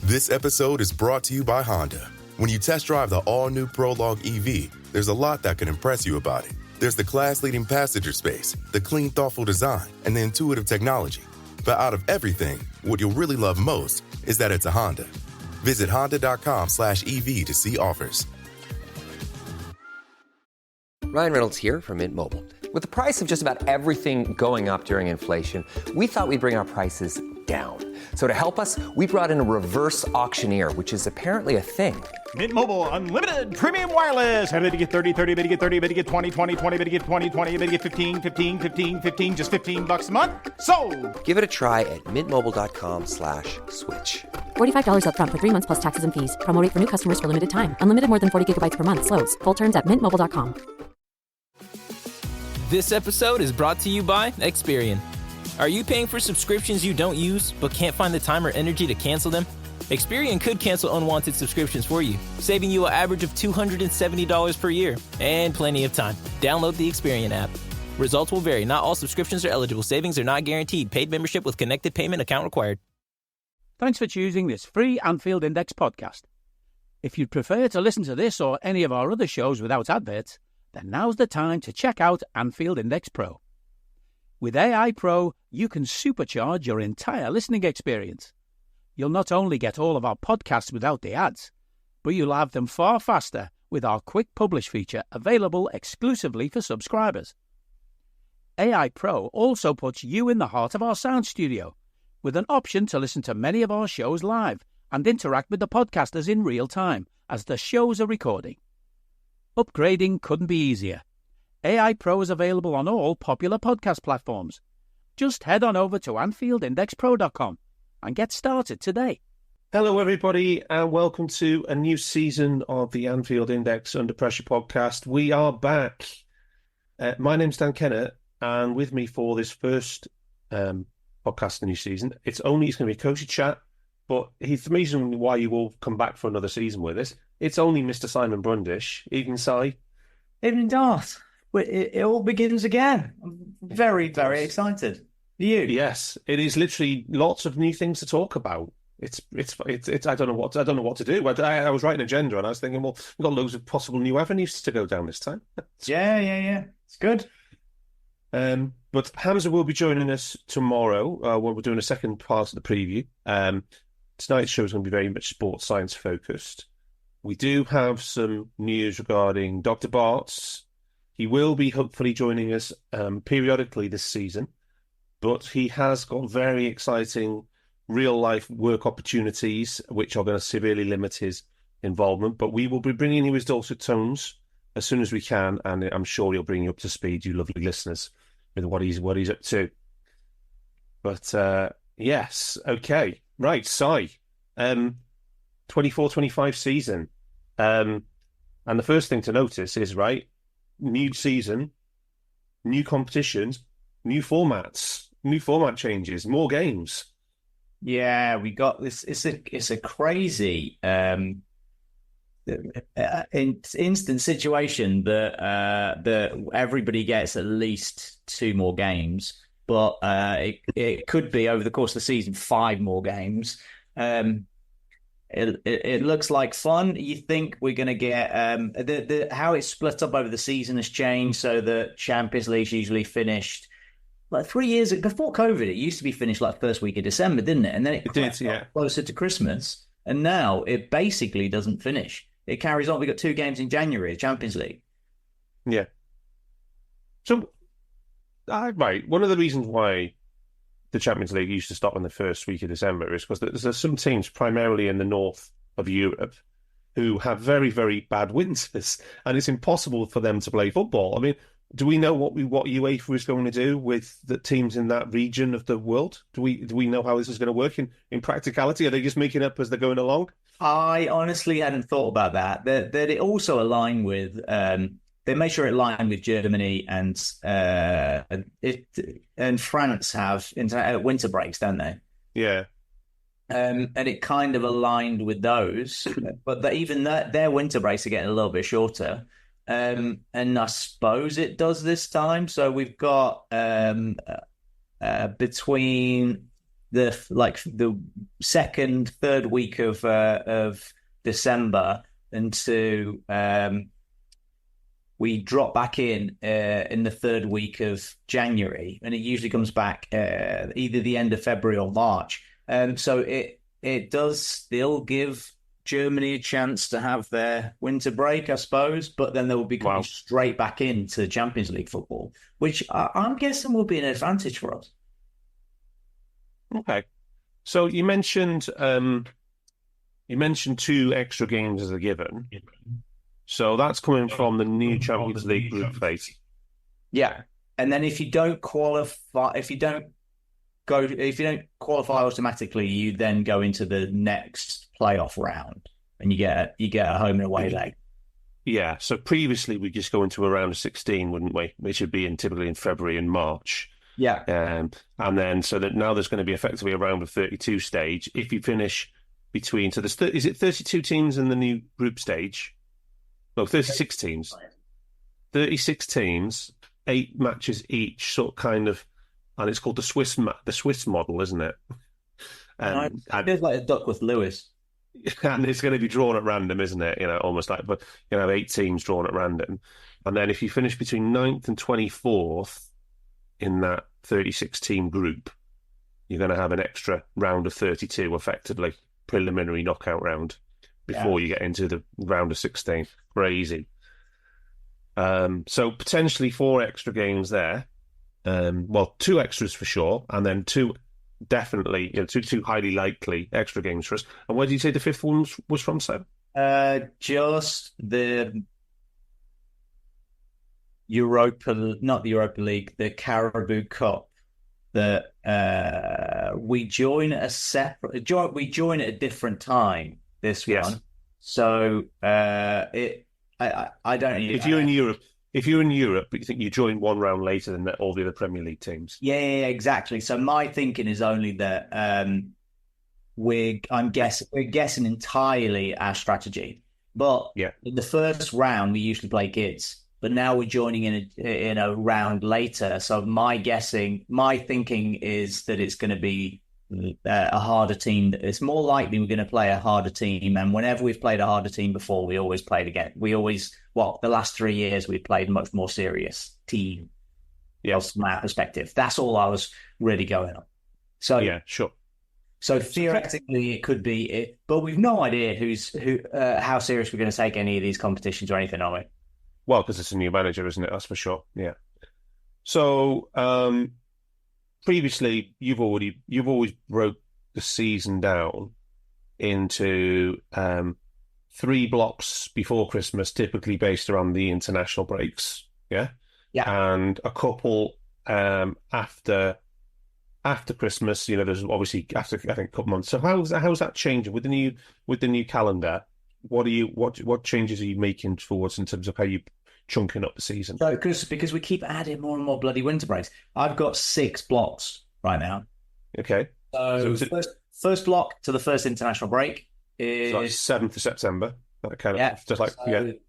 This episode is brought to you by Honda. When you test drive the all-new Prologue EV, there's a lot that can impress you about it. There's the class-leading passenger space, the clean, thoughtful design, and the intuitive technology. But out of everything, what you'll really love most is that it's a Honda. Visit honda.com/EV to see offers. Ryan Reynolds here from Mint Mobile. With the price of just about everything going up during inflation, we thought we'd bring our prices down. So to help us, we brought in a reverse auctioneer, which is apparently a thing. Mint Mobile Unlimited Premium Wireless. How to get 30, 30, bit to get 30, bit to get 20, 20, 20, bit to get 20, 20, bit to get 15, 15, 15, 15, just $15 a month? Sold! Give it a try at mintmobile.com/switch. $45 up front for 3 months plus taxes and fees. Promo rate for new customers for limited time. Unlimited more than 40 gigabytes per month. Slows full terms at mintmobile.com. This episode is brought to you by Experian. Are you paying for subscriptions you don't use but can't find the time or energy to cancel them? Experian could cancel unwanted subscriptions for you, saving you an average of $270 per year and plenty of time. Download the Experian app. Results will vary. Not all subscriptions are eligible. Savings are not guaranteed. Paid membership with connected payment account required. Thanks for choosing this free Anfield Index podcast. If you'd prefer to listen to this or any of our other shows without adverts, then now's the time to check out Anfield Index Pro. With AI Pro, you can supercharge your entire listening experience. You'll not only get all of our podcasts without the ads, but you'll have them far faster with our Quick Publish feature available exclusively for subscribers. AI Pro also puts you in the heart of our sound studio, with an option to listen to many of our shows live and interact with the podcasters in real time as the shows are recording. Upgrading couldn't be easier. AI Pro is available on all popular podcast platforms. Just head on over to AnfieldIndexPro.com and get started today. Hello, everybody, and welcome to a new season of the Anfield Index Under Pressure podcast. We are back. My name's Dan Kennett, and with me for this first podcast of the new season, it's going to be a coachy chat, but he's the reason why you will come back for another season with us. It's only Mr. Simon Brundish. Evening, Si. Evening, Darth. It all begins again. I'm very, very excited. You? Yes, it is literally lots of new things to talk about. It's. I don't know what to do. I was writing an agenda and I was thinking, well, we've got loads of possible new avenues to go down this time. Yeah. It's good. But Hamza will be joining us tomorrow. We're doing a second part of the preview. Tonight's show is going to be very much sports science focused. We do have some news regarding Dr. Bartz. He will be hopefully joining us periodically this season, but he has got very exciting real-life work opportunities, which are going to severely limit his involvement. But we will be bringing you his dulcet tones as soon as we can, and I'm sure he'll bring you up to speed, you lovely listeners, with what he's up to. But yes, okay, right, Si, 24-25 season, and the first thing to notice is, right, new season, new competitions, new formats, new format changes, more games. Yeah, we got this. It's a crazy instant situation that everybody gets at least 2 more games, but it could be over the course of the season 5 more games. It looks like fun. You think we're going to get how it's split up over the season has changed, so the Champions League's usually finished like 3 years before COVID. It used to be finished like first week of December, didn't it? And then it did, closer to Christmas, and now it basically doesn't finish. It carries on. We got 2 games in January, the Champions League. Yeah. So, right, one of the reasons why the Champions League used to stop in the first week of December is because there's some teams, primarily in the north of Europe, who have very, very bad winters, and it's impossible for them to play football. I mean, do we know what UEFA is going to do with the teams in that region of the world? Do we know how this is going to work in practicality? Are they just making up as they're going along? I honestly hadn't thought about that. That it also aligned with. They made sure it aligned with Germany and France have winter breaks, don't they? Yeah. And it kind of aligned with those, but their winter breaks are getting a little bit shorter. And I suppose it does this time. So we've got between the second, third week of December into we drop back in the third week of January, and it usually comes back either the end of February or March. So it does still give Germany a chance to have their winter break, I suppose, but then they will be coming straight back into Champions League football, which I'm guessing will be an advantage for us. Okay. So you mentioned 2 extra games as a given. So that's coming from the new Champions League group phase. Yeah. And then if you don't qualify automatically, you then go into the next playoff round and you get a home and away leg. Yeah. So previously we just go into a round of 16, wouldn't we? Which would be typically in February and March. Yeah. And then so that now there's going to be effectively a round of 32 stage. If you finish between, so there's is it 32 teams in the new group stage? No, 36 teams. 36 teams, 8 matches each, sort of kind of, and it's called the Swiss model, isn't it? And it's like a Duckworth-Lewis. And it's going to be drawn at random, isn't it? Almost like, but 8 teams drawn at random. And then if you finish between 9th and 24th in that 36 team group, you're going to have an extra round of 32, effectively, preliminary knockout round before you get into the round of 16. Crazy. So potentially 4 extra games there. 2 extras for sure, and then 2 definitely, two highly likely extra games for us. And where did you say the 5th one was from, Sam? Just the not the Europa League, the Carabao Cup. That we join at a different time this one. So I don't. If you're in Europe, but you think you join one round later than all the other Premier League teams. Yeah, exactly. So my thinking is only that we're guessing entirely our strategy. But in the first round, we usually play kids, but now we're joining in a round later. So my thinking is that it's going to be a harder team. It's more likely we're going to play a harder team. And whenever we've played a harder team before, we always played again. The last 3 years we've played a much more serious team. Yeah, from our perspective, that's all I was really going on. So yeah, sure. So theoretically, it could be it, but we've no idea how serious we're going to take any of these competitions or anything, are we? Well, because it's a new manager, isn't it? That's for sure. Yeah. So previously, you've always broke the season down into 3 blocks before Christmas, typically based around the international breaks. Yeah. Yeah. And a couple after Christmas. There's obviously after I think a couple months. So how's that changing with the new calendar? What changes are you making towards in terms of how you chunking up the season? So because we keep adding more and more bloody winter breaks. I've got 6 blocks right now. Okay. So first block to the first international break is 7th of September.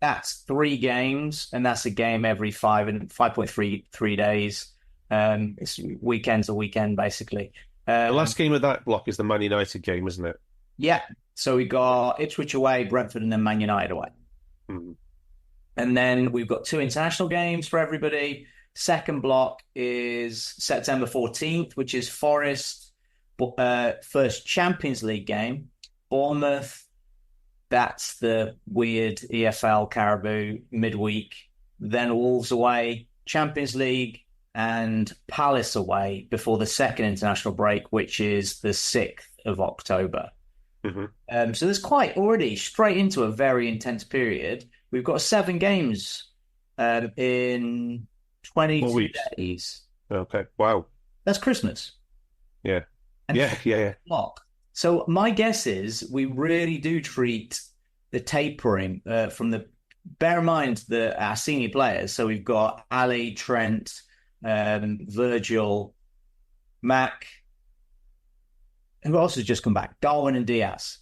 That's 3 games, and that's a game every 5.3 days. It's weekend to weekend, basically. The last game of that block is the Man United game, isn't it? Yeah. So we got Ipswich away, Brentford, and then Man United away. Mm-hmm. And then we've got 2 international games for everybody. Second block is September 14th, which is Forest, first Champions League game. Bournemouth, that's the weird EFL Carabao midweek. Then Wolves away, Champions League, and Palace away before the second international break, which is the 6th of October. Mm-hmm. So there's quite already straight into a very intense period. We've got 7 games in 22 days. Okay, wow. That's Christmas. Yeah. Yeah. Block. So my guess is we really do treat the tapering from the... Bear in mind that our senior players, so we've got Ali, Trent, Virgil, Mac, who else has just come back? Darwin and Diaz.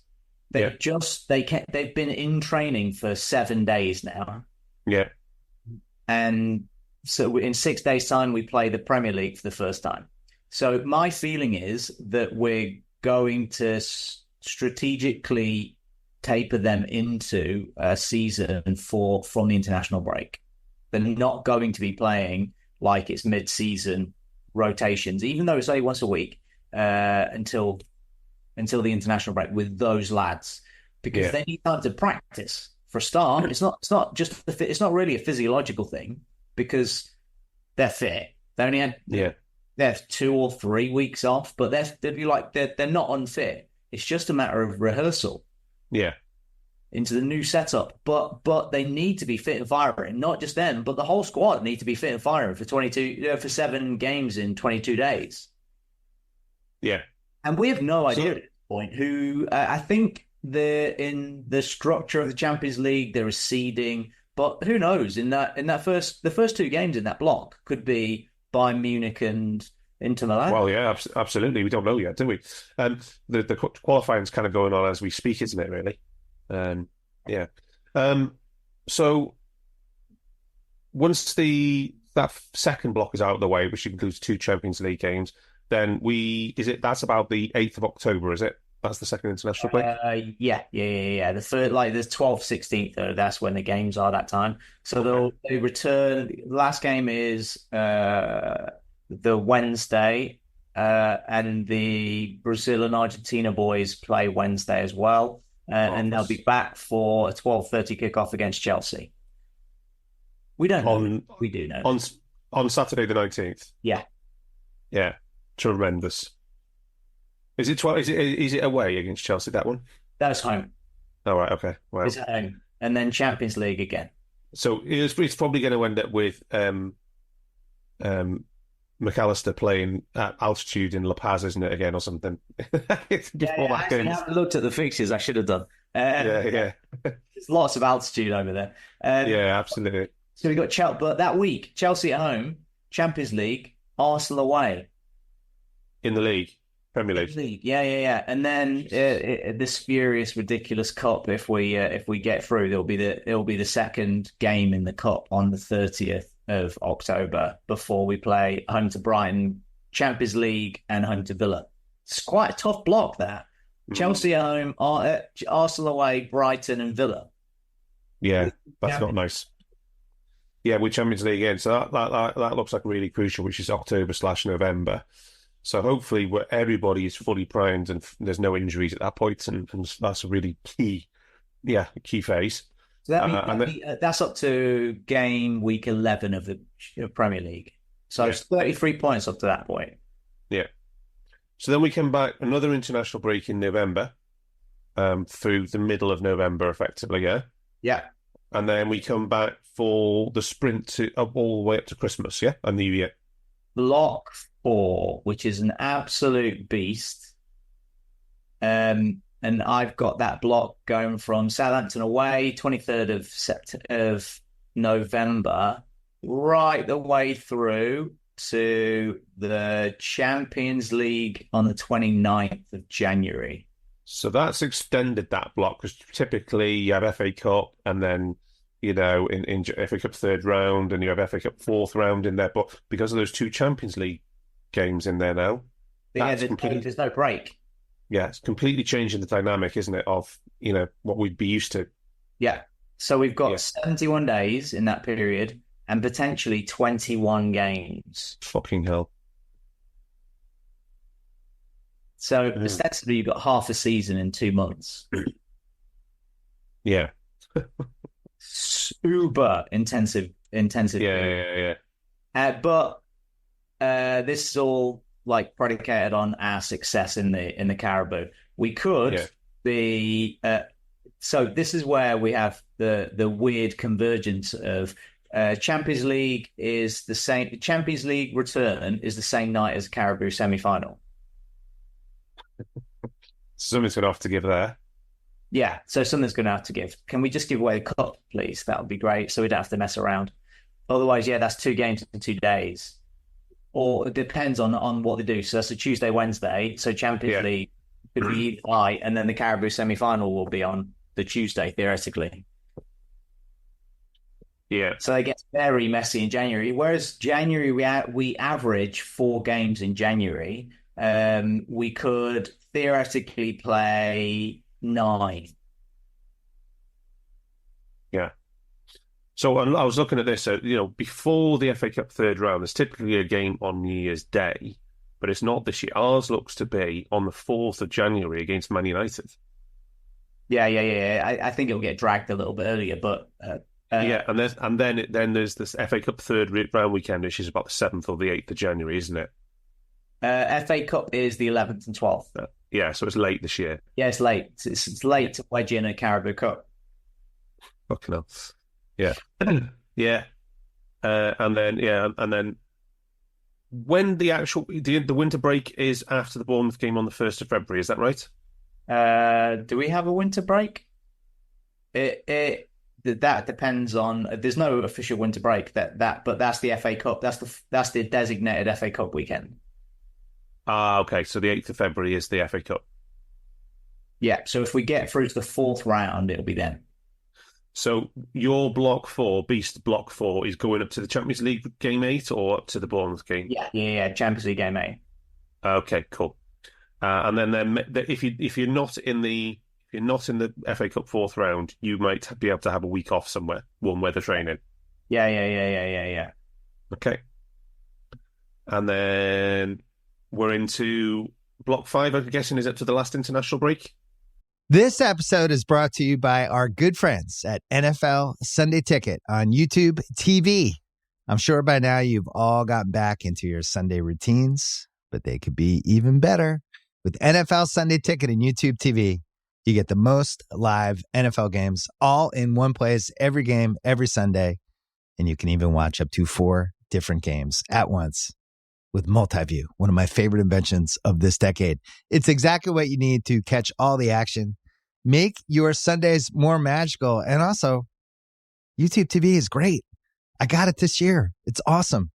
They've been in training for 7 days now. Yeah. And so in 6 days' time, we play the Premier League for the first time. So my feeling is that we're going to strategically taper them into a season from the international break. They're not going to be playing like it's mid-season rotations, even though it's only once a week until the international break with those lads, because they need time to practice. For a start, it's not really a physiological thing because they're fit. They only had they're 2 or 3 weeks off, but they're not unfit. It's just a matter of rehearsal. Yeah. Into the new setup, but they need to be fit and firing. Not just them, but the whole squad need to be fit and firing for 7 games in 22 days. Yeah, and we have no idea at this point who. I think in the structure of the Champions League there is seeding, but who knows? The first 2 games in that block could be Bayern Munich and Inter Milan. Well, yeah, absolutely. We don't know yet, do we? The qualifying's kind of going on as we speak, isn't it? Really. Yeah. So once that second block is out of the way, which includes 2 Champions League games, then that's about the 8th of October, is it? That's the second international break? Yeah. The third, like the 12th, 16th, that's when the games are that time. So they return. The last game is the Wednesday, and the Brazil and Argentina boys play Wednesday as well. And they'll be back for a 12:30 kickoff against Chelsea. We don't know. We do know. On Saturday the 19th? Yeah. Yeah. Tremendous. Is it 12? Is it away against Chelsea, that one? That's home. Oh, right, okay. Wow. It's at home. And then Champions League again. So it's probably going to end up with McAllister playing at altitude in La Paz, isn't it, again, or something? I haven't looked at the fixtures. I should have done. Yeah. There's lots of altitude over there. Yeah, absolutely. So we got Chelsea, but that week, Chelsea at home, Champions League, Arsenal away. In the league, Premier League. Yeah. And then this furious, ridiculous cup. If we get through, it'll be the second game in the cup on the 30th of October before we play home to Brighton, Champions League, and home to Villa. It's quite a tough block that. Chelsea at home, Arsenal away, Brighton and Villa. Yeah, that's not nice. Yeah, with Champions League again. So that looks like really crucial, which is October/November. So hopefully everybody is fully primed and there's no injuries at that point, and that's a really key phase. So that's up to game week 11 of the Premier League. So it's 33 points up to that point. Yeah. So then we come back, another international break in November, through the middle of November, effectively, yeah? Yeah. And then we come back for the sprint all the way up to Christmas, yeah? And New Year. Block 4, which is an absolute beast. And I've got that block going from Southampton away, 23rd of November, right the way through to the Champions League on the 29th of January. So that's extended that block, because typically you have FA Cup and then, in FA Cup 3rd round, and you have FA Cup 4th round in there. But because of those 2 Champions League games in there now, there's no break. Yeah, it's completely changing the dynamic, isn't it, of, what we'd be used to. Yeah. So we've got 71 days in that period and potentially 21 games. Fucking hell. So ostensibly you've got half a season in 2 months. Yeah. Super intensive. Yeah. But this is all predicated on our success in the Caribou. We could be. So this is where we have the weird convergence of Champions League is the same. Champions League return is the same night as Caribou semi-final. Something's going to have to give there. Yeah, so something's going to have to give. Can we just give away the cup, please? That would be great, so we don't have to mess around. Otherwise, that's 2 games in 2 days. Or it depends on what they do. So that's a Tuesday, Wednesday. So Champions League could be high, and then the Caribou semi-final will be on the Tuesday, theoretically. Yeah. So it gets very messy in January. Whereas January, we average 4 games in January. We could theoretically play 9. Yeah. So I was looking at this. So, before the FA Cup third round, there's typically a game on New Year's Day, but it's not this year. Ours looks to be on the 4th of January against Man United. Yeah. I think it'll get dragged a little bit earlier, but and then there's this FA Cup third round weekend, which is about the 7th or the 8th of January, isn't it? FA Cup is the 11th and 12th. Yeah, so it's late this year. Yeah, it's late. It's late to wedge in a Carabao Cup. Fucking hell. Yeah. Yeah. And then when the winter break is after the Bournemouth game on the 1st of February, is that right? Do we have a winter break? That depends on. There's no official winter break. But that's the FA Cup. That's the designated FA Cup weekend. Okay. So the 8th of February is the FA Cup. Yeah. So if we get through to the 4th round, it'll be then. So your block 4, Beast block 4, is going up to the Champions League game 8 or up to the Bournemouth game? Yeah. Champions League game 8. Okay, cool. And then if you're not in the FA Cup 4th round, you might be able to have a week off somewhere, warm weather training. Yeah. Okay. And then we're into block 5, I'm guessing, is up to the last international break? This episode is brought to you by our good friends at NFL Sunday Ticket on YouTube TV. I'm sure by now you've all gotten back into your Sunday routines, but they could be even better. With NFL Sunday Ticket and YouTube TV, you get the most live NFL games all in one place, every game, every Sunday. And you can even watch up to 4 different games at once with multi-view, one of my favorite inventions of this decade. It's exactly what you need to catch all the action. Make your Sundays more magical. And also, YouTube TV is great. I got it this year. It's awesome.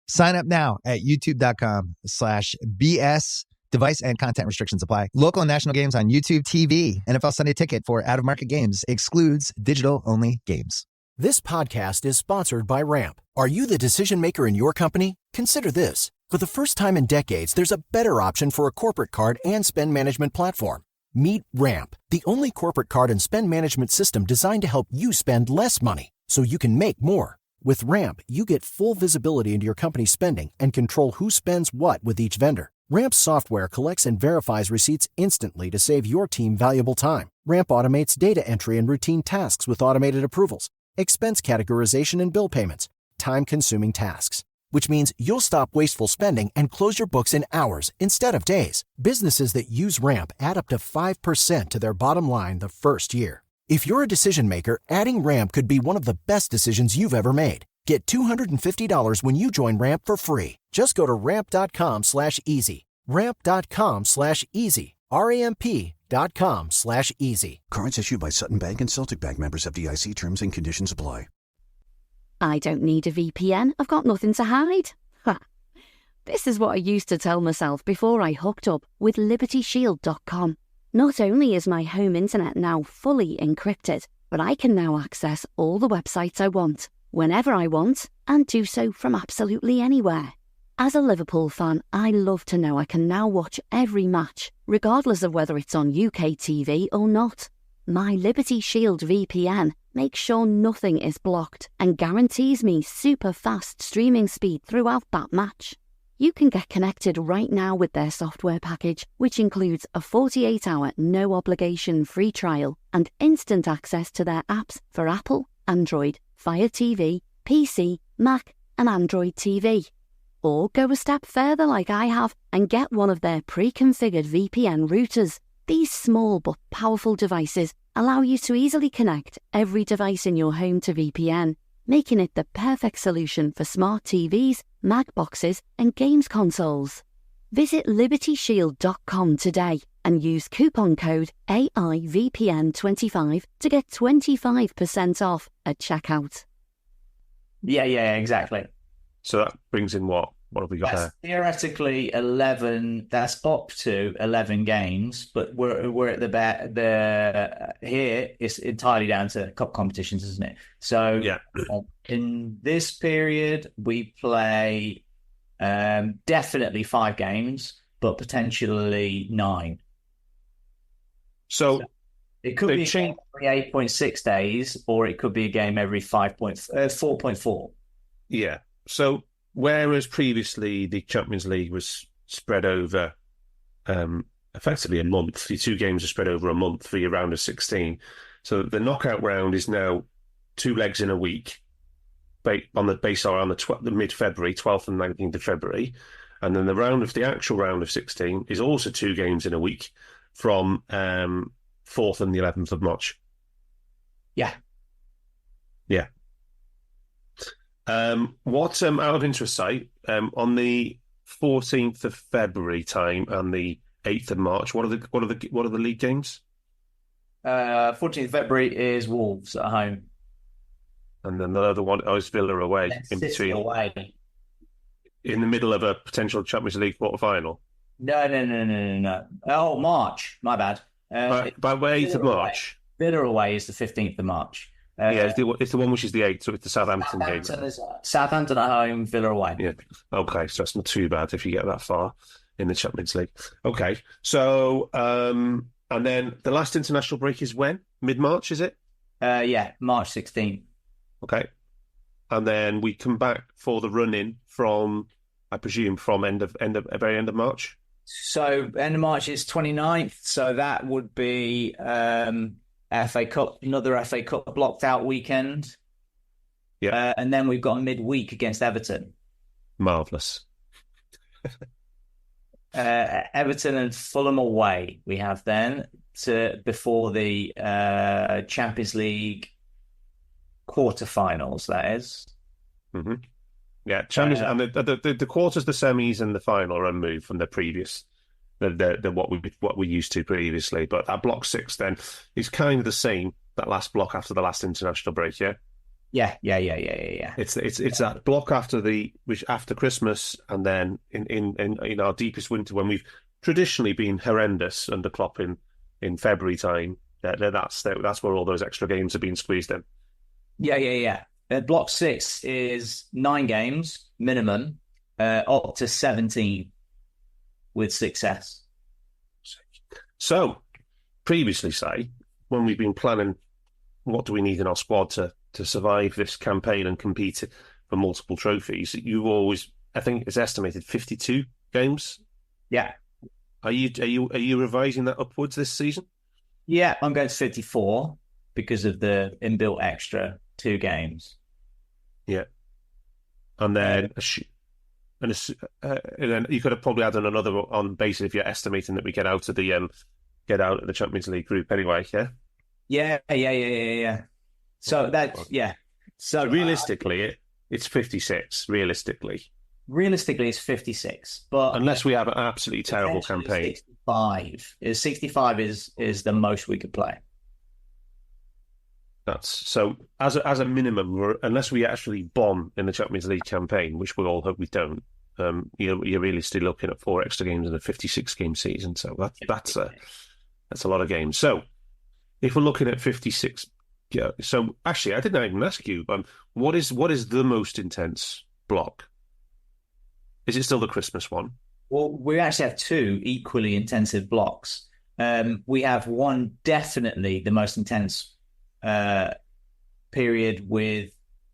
Sign up now at youtube.com/BS. Device and content restrictions apply. Local and national games on YouTube TV. NFL Sunday Ticket for out-of-market games excludes digital-only games. This podcast is sponsored by Ramp. Are you the decision maker in your company? Consider this. For the first time in decades, there's a better option for a corporate card and spend management platform. Meet Ramp, the only corporate card and spend management system designed to help you spend less money so you can make more. With Ramp, you get full visibility into your company's spending and control who spends what with each vendor. Ramp's software collects and verifies receipts instantly to save your team valuable time. Ramp automates data entry and routine tasks with automated approvals, expense categorization and bill payments, time-consuming tasks. Which means you'll stop wasteful spending and close your books in hours instead of days. Businesses that use Ramp add up to 5% to their bottom line the first year. If you're a decision maker, adding Ramp could be one of the best decisions you've ever made. Get $250 when you join Ramp for free. Just go to ramp.com/easy. Ramp.com/easy. RAMP.com/easy. Cards issued by Sutton Bank and Celtic Bank, members of FDIC. Terms and conditions apply. I don't need a VPN. I've got nothing to hide. Ha. This is what I used to tell myself before I hooked up with LibertyShield.com. Not only is my home internet now fully encrypted, but I can now access all the websites I want, whenever I want, and do so from absolutely anywhere. As a Liverpool fan, I love to know I can now watch every match, regardless of whether it's on UK TV or not. My Liberty Shield VPN makes sure nothing is blocked and guarantees me super fast streaming speed throughout that match. You can get connected right now with their software package, which includes a 48-hour no-obligation free trial and instant access to their apps for Apple, Android, Fire TV, PC, Mac, and Android TV. Or go a step further like I have and get one of their pre-configured VPN routers. These small but powerful devices allow you to easily connect every device in your home to VPN, making it the perfect solution for smart TVs, Mac boxes, and games consoles. Visit LibertyShield.com today and use coupon code AIVPN25 to get 25% off at checkout. Yeah, exactly. So that brings in what? What have we got there? Theoretically 11. That's up to 11 games, but we're at the here. It's entirely down to cup competitions, isn't it? So in this period, we play definitely 5 games, but potentially 9. So it could be a game every 8.6 days, or it could be a game every 4.4. Yeah. So whereas previously the Champions League was spread over effectively a month, the 2 games are spread over a month for your round of 16. So the knockout round is now 2 legs in a week, on the mid-February, 12th and 19th of February. And then the actual round of 16 is also 2 games in a week from 4th and the 11th of March. Yeah. Yeah. What out of interest, say, on the 14th of February time and the 8th of March, what are the league games? 14th of February is Wolves at home. And then the other one is Villa away, in between. Away. In the middle of a potential Champions League quarter-final. No. Oh, March. My bad. By the 8th of March. Villa away is the 15th of March. It's the one which is the 8th, so it's the Southampton game. Southampton at home, Villa away. Yeah. Okay, so that's not too bad if you get that far in the Champions League. Okay, so and then the last international break is when? Mid-March, is it? Yeah, March 16th. Okay. And then we come back for the run-in from, I presume, from very end of March? So end of March is 29th, so that would be FA Cup, another FA Cup blocked out weekend. Yeah. And then we've got a midweek against Everton. Marvellous. Everton and Fulham away we have then before the Champions League quarterfinals, that is. Mm-hmm. Yeah, Champions and the quarters, the semis, and the final are removed from the previous, what we used to previously. But that block 6 then is kind of the same. That last block after the last international break, yeah. Yeah. It's that block after Christmas, and then in our deepest winter when we've traditionally been horrendous under Klopp in February time. That's where all those extra games are being squeezed in. Yeah. Block 6 is 9 games minimum, up to 17 with success. So, previously, say, when we've been planning what do we need in our squad to survive this campaign and compete for multiple trophies, you've always, I think it's estimated 52 games. Yeah. Are you revising that upwards this season? Yeah, I'm going to 54 because of the inbuilt extra 2 games. Yeah, and then and then you could have probably added another on basis if you're estimating that we get out of the Champions League group anyway. Yeah. Yeah. So So realistically, it's 56. Realistically, it's 56. But unless we have an absolutely terrible campaign, 65 is the most we could play. That's so as a minimum, unless we actually bomb in the Champions League campaign, which we all hope we don't. You're really still looking at 4 extra games in a 56-game season. So that's a lot of games. So if we're looking at 56, yeah. So actually, I didn't even ask you. What is the most intense block? Is it still the Christmas one? Well, we actually have 2 equally intensive blocks. We have one definitely the most intense period with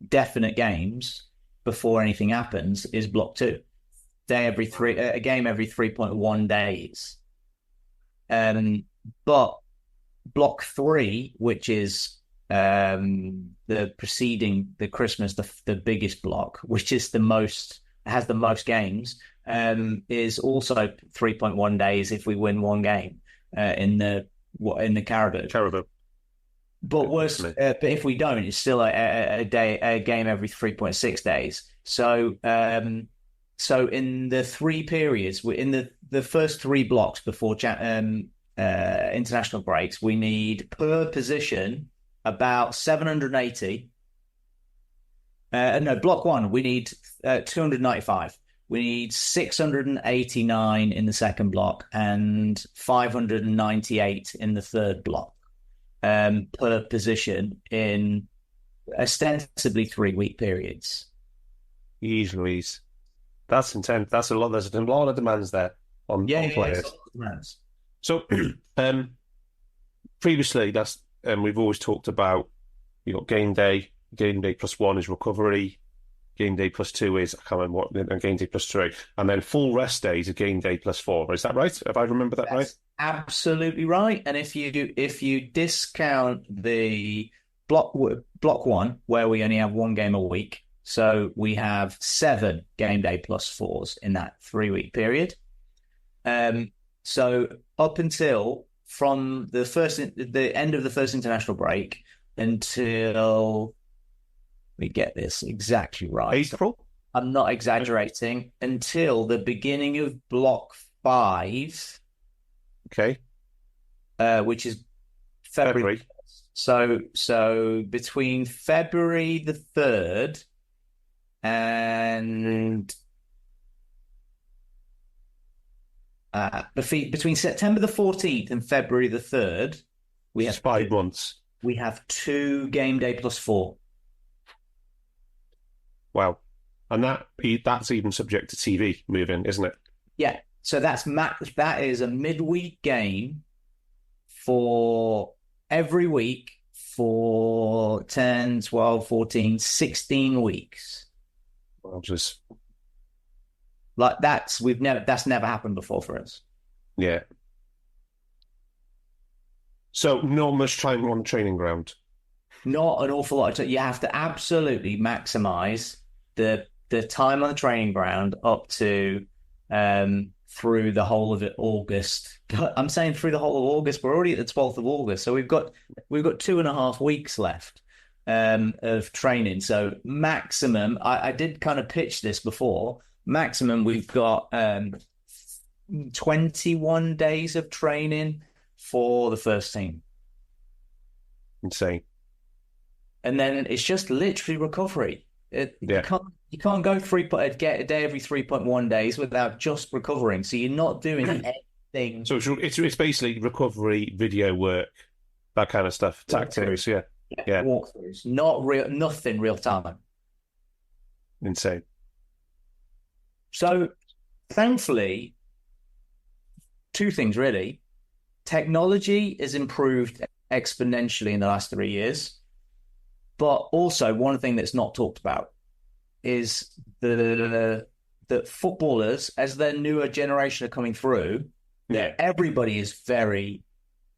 definite games before anything happens is block 2. A game every 3.1 days. But block 3, which is the preceding the Christmas, the biggest block, which is has the most games, is also 3.1 days if we win 1 game in the Carabao. But worse, but if we don't, it's still a game every 3.6 days. So in the 3 periods, in the first 3 blocks before international breaks, we need per position about 780. Block 1, we need 295. We need 689 in the second block and 598 in the third block per position in ostensibly 3-week periods. Jeez Louise. That's intense. That's a lot. There's a lot of demands there on players. Demands. So, previously, we've always talked about, you got game day plus 1 is recovery, game day plus 2 is, I can't remember what, and game day plus 3, and then full rest days are game day plus 4. Is that right? Have I remembered that right? Absolutely right. And if you discount the block 1, where we only have 1 game a week, so we have 7 game day plus 4s in that 3-week period. So up until from the end of the first international break until we get this exactly right. April? I'm not exaggerating. Until the beginning of block 5. Okay. Which is February. So between February the 3rd and between September the 14th and February the 3rd, we have 5 months. We have 2 game day plus 4. Wow. And that's even subject to TV moving, isn't it? Yeah. So that is a midweek game for every week for 10, 12, 14, 16 weeks. Well, just like that's never happened before for us. Yeah. So not much time on the training ground. Not an awful lot. You have to absolutely maximize the time on the training ground up to through the whole of August. I'm saying through the whole of August. We're already at the 12th of August, so we've got 2.5 weeks left of training. So maximum, I did kind of pitch this before. Maximum, we've got 21 days of training for the first team. Insane. And then it's just literally recovery. You can't go get a day every 3.1 days without just recovering. So you're not doing anything. So it's basically recovery, video work, that kind of stuff, tactics. Yeah. Walkthroughs, nothing real time. Insane. So thankfully, 2 things really. Technology has improved exponentially in the last 3 years. But also, one thing that's not talked about is that footballers, as their newer generation are coming through, everybody is very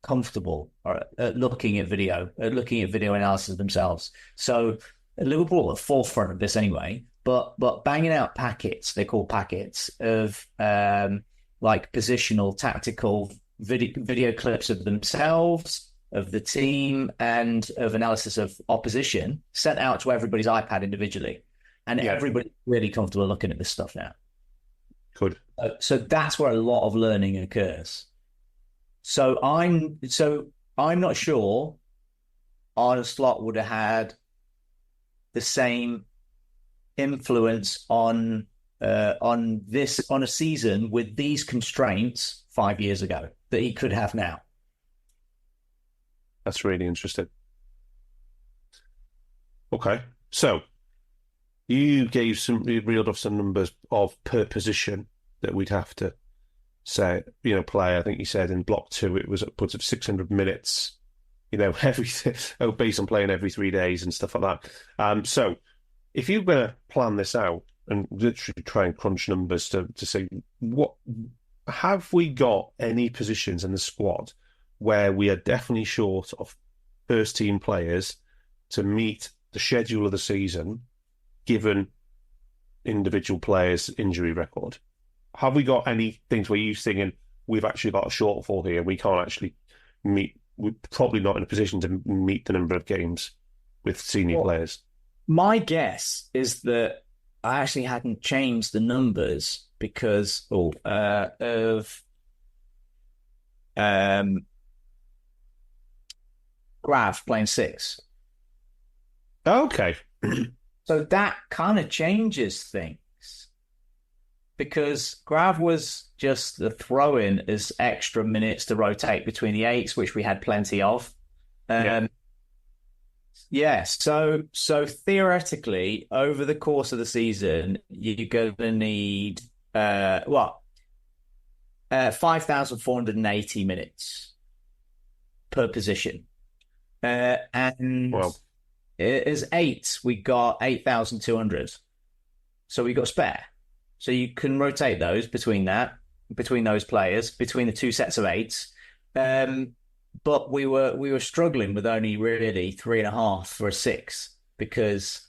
comfortable at looking at video analysis themselves. So Liverpool at the forefront of this anyway, but banging out packets, they call packets, of like positional, tactical video clips of themselves, of the team, and of analysis of opposition sent out to everybody's iPad individually. And everybody's really comfortable looking at this stuff now. Good. So that's where a lot of learning occurs. So I'm not sure Arne Slot would have had the same influence on a season with these constraints 5 years ago that he could have now. That's really interesting. Okay, so you reeled off some numbers of per position that we'd have to say, play. I think you said in block 2 it was upwards of 600 minutes, based on playing every 3 days and stuff like that. So if you're going to plan this out and literally try and crunch numbers to say, what have we got any positions in the squad where we are definitely short of first team players to meet the schedule of the season, given individual players' injury record? Have we got any things where you're thinking we've actually got a shortfall here? We can't actually meet. We're probably not in a position to meet the number of games with senior players. My guess is that I actually hadn't changed the numbers because of Grav playing 6. Okay. So that kind of changes things. because Grav was just the throw-in as extra minutes to rotate between the eights, which we had plenty of. So theoretically, over the course of the season, you're going to need 5,480 minutes per position. And as eights, we got 8,200. So we got spare. So you can rotate those between those players, between the two sets of eights. But we were struggling with only really 3.5 for a 6 because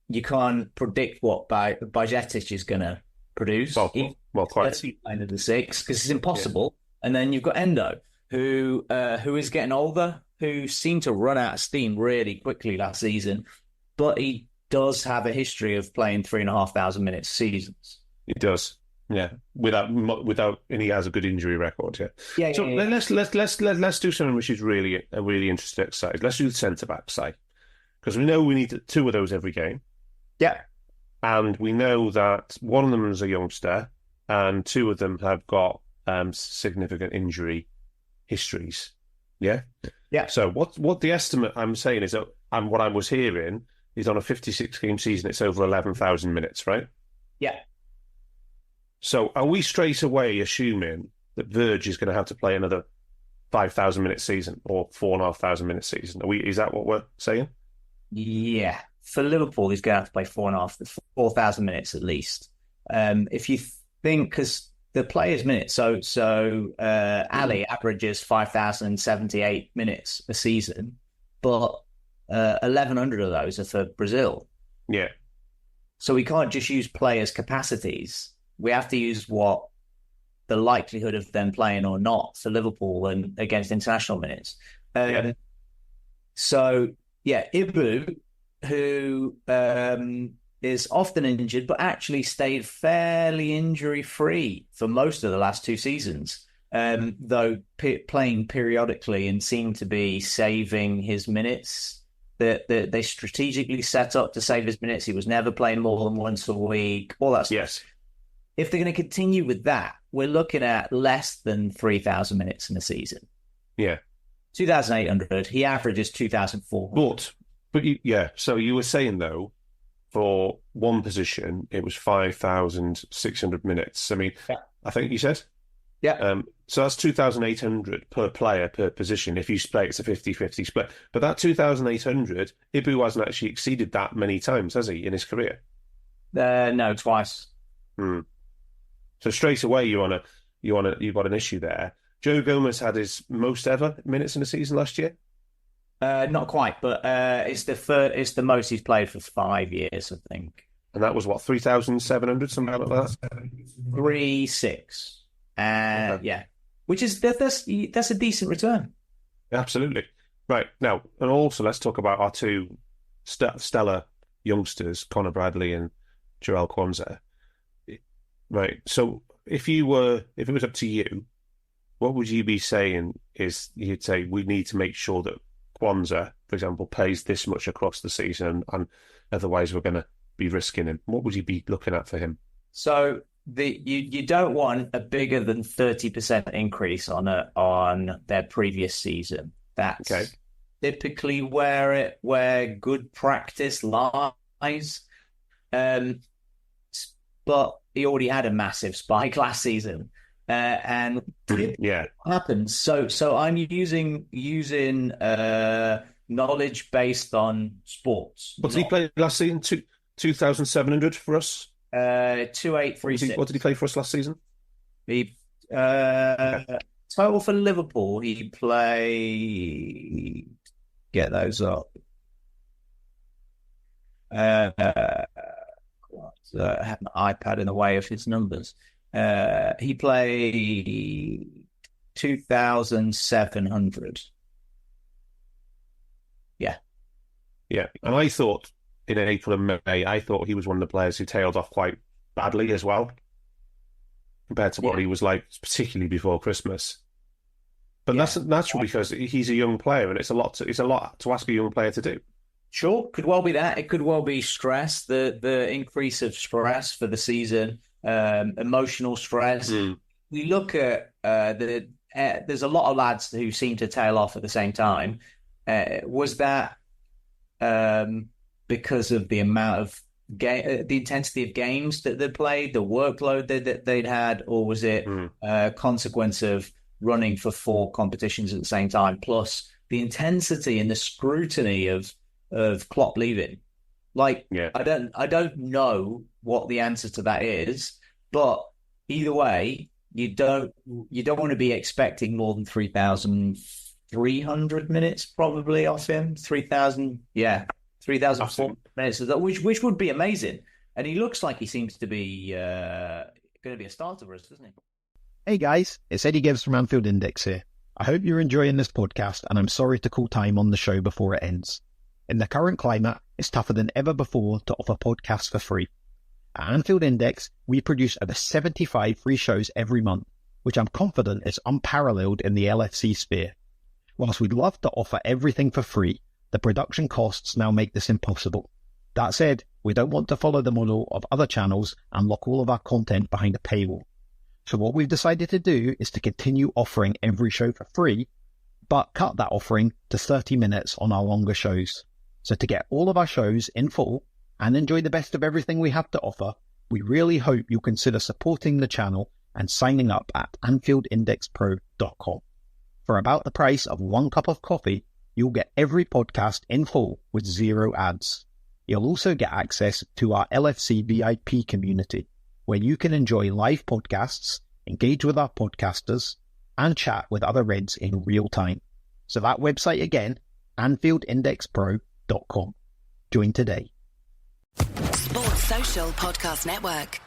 you can't predict what Bajcetic is going to produce. Quite. Into the 6 because it's impossible. Yeah. And then you've got Endo, who is getting older, who seemed to run out of steam really quickly last season, but he does have a history of playing 3,500 minutes seasons. He does. Yeah, without, and he has a good injury record. Yeah. So let's do something which is really a really interesting exercise. Let's do the centre back side because we know we need 2 of those every game. Yeah, and we know that one of them is a youngster, and 2 of them have got significant injury histories. Yeah. So what the estimate I'm saying is that, and what I was hearing is on a 56 game season, it's over 11,000 minutes, right? Yeah. So are we straight away assuming that Verge is going to have to play another 5,000 minute season or 4,500 minute season? Is that what we're saying? Yeah. For Liverpool, he's going to have to play 4,000 minutes at least. If you think, because the players' minutes, so Ali averages 5,078 minutes a season, but 1,100 of those are for Brazil. Yeah. So we can't just use players' capacities. We have to use what the likelihood of them playing or not for Liverpool and against international minutes. So, Ibu, who is often injured, but actually stayed fairly injury-free for most of the last 2 seasons, though playing periodically and seemed to be saving his minutes. They strategically set up to save his minutes. He was never playing more than once a week, all that stuff. Yes. If they're going to continue with that, we're looking at less than 3,000 minutes in a season. Yeah. 2,800. He averages 2,400. So you were saying, though, for one position, it was 5,600 minutes. I mean, I think you said? Yeah. So that's 2,800 per player per position. If you split, it's a 50-50 split. But that 2,800, Ibu hasn't actually exceeded that many times, has he, in his career? No, twice. So straight away, you've got an issue there. Joe Gomez had his most ever minutes in a season last year. Not quite, but it's the most he's played for 5 years, I think. And that was what, 3,700, something like that. 3,600. Yeah, which is that's a decent return. Absolutely. Right now, and also let's talk about our 2 stellar youngsters, Connor Bradley and Joel Kwanzaa. Right. So if it was up to you, what would you be saying? You'd say we need to make sure that Kwanzaa, for example, pays this much across the season, and otherwise we're going to be risking him. What would you be looking at for him? So you don't want a bigger than 30% increase on their previous season. That's typically where good practice lies. But he already had a massive spike last season, and what happens. So I'm using knowledge based on sports. What did he play last season? 2,700 for us. 2,836. What did he play for us last season? He total for Liverpool. He played. Get those up. I have my iPad in the way of his numbers. He played 2,700. Yeah. And I thought in April and May, I thought he was one of the players who tailed off quite badly as well, compared to what he was like, particularly before Christmas. But that's natural because he's a young player, and it's a lot to ask a young player to do. Sure, could well be that. It could well be stress, the increase of stress for the season. emotional stress. We look at there's a lot of lads who seem to tail off at the same time. Was that because of the amount of the intensity of games that they played, the workload that they'd had, or was it a consequence of running for 4 competitions at the same time, plus the intensity and the scrutiny of Klopp leaving? Like, I don't know what the answer to that is, but either way, you don't want to be expecting more than 3,300 minutes probably off him. 3,400 minutes, which would be amazing. And he looks like he seems to be going to be a starter for us, doesn't he? Hey guys, it's Eddie Gibbs from Anfield Index here. I hope you're enjoying this podcast, and I'm sorry to call time on the show before it ends. In the current climate, it's tougher than ever before to offer podcasts for free. At Anfield Index, we produce over 75 free shows every month, which I'm confident is unparalleled in the LFC sphere. Whilst we'd love to offer everything for free, the production costs now make this impossible. That said, we don't want to follow the model of other channels and lock all of our content behind a paywall. So what we've decided to do is to continue offering every show for free, but cut that offering to 30 minutes on our longer shows. So to get all of our shows in full and enjoy the best of everything we have to offer, we really hope you'll consider supporting the channel and signing up at AnfieldIndexPro.com. For about the price of 1 cup of coffee, you'll get every podcast in full with 0 ads. You'll also get access to our LFC VIP community, where you can enjoy live podcasts, engage with our podcasters, and chat with other Reds in real time. So that website again, AnfieldIndexPro.com. Join today. Sports Social Podcast Network.